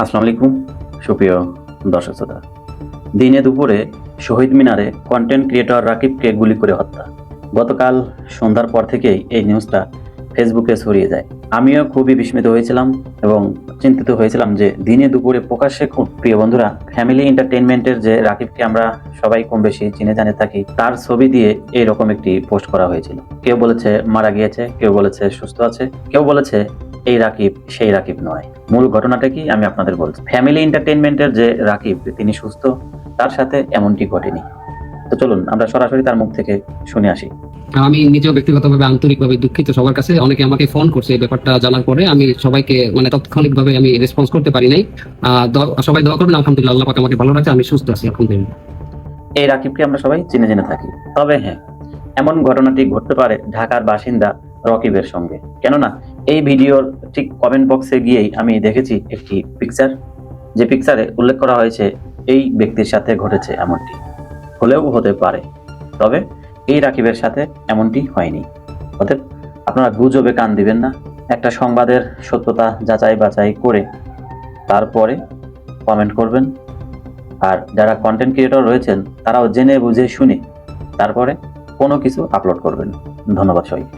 আসসালামু আলাইকুম সুপ্রিয় দর্শক শ্রোতা। দিনে দুপুরে শহীদ মিনারে কন্টেন্ট ক্রিয়েটর রাকিবকে গুলি করে হত্যা। গতকাল সন্ধ্যার পর থেকেই এই নিউজটা ফেসবুকে ছড়িয়ে যায়। আমিও খুবই বিস্মিত হয়েছিলাম এবং চিন্তিত হয়েছিলাম যে দিনে দুপুরে প্রকাশ্যে খুন। প্রিয় বন্ধুরা, ফ্যামিলি এন্টারটেইনমেন্টের যে রাকিবকে আমরা সবাই কম বেশি চিনে জানে থাকি, তার ছবি দিয়ে এইরকম একটি পোস্ট করা হয়েছিল। কেউ বলেছে মারা গিয়েছে, কেউ বলেছে সুস্থ আছে, কেউ বলেছে এই রাকিব সেই রাকিব নয়। মূল ঘটনাটা কি আমি আপনাদের বলছি। ফ্যামিলি এন্টারটেইনমেন্টের যে রাকিব তিনি সুস্থ, তার সাথে এমনটি ঘটেনি। তো চলুন আমরা সরাসরি তার মুখ থেকে শুনে আসি। আমি নিজেও ব্যক্তিগতভাবে আন্তরিকভাবে দুঃখিত সবার কাছে। অনেকে আমাকে ফোন করছে এই ব্যাপারটা জানার পরে। আমি সবাইকে তাৎক্ষণিকভাবে আমি রেসপন্স করতে পারি নাই। সবাই দোয়া করবেন। আলহামদুলিল্লাহ, আল্লাহ পাক আমাকে ভালো রাখছে, আমি সুস্থ আছি আলহামদুলিল্লাহ। এই রাকিবকে আমরা সবাই চিনে জেনে থাকি। তবে হ্যাঁ, এমন ঘটনাটি ঘটতে পারে ঢাকার বাসিন্দা রকিবের সঙ্গে। কেননা এই ভিডিওর ঠিক কমেন্ট বক্সে গিয়েই আমি দেখেছি একটি পিকচার, যে পিকচারে উল্লেখ করা হয়েছে এই ব্যক্তির সাথে ঘটেছে এমনটি। হলেও হতে পারে, তবে এই রাকিবের সাথে এমনটি হয়নি। অতএব আপনারা গুজবে কান দিবেন না। একটা সংবাদের সত্যতা যাচাই বাছাই করে তারপরে কমেন্ট করবেন। আর যারা কন্টেন্ট ক্রিয়েটর রয়েছেন তারাও জেনে বুঝে শুনে তারপরে কোনো কিছু আপলোড করবেন। ধন্যবাদ সবাইকে।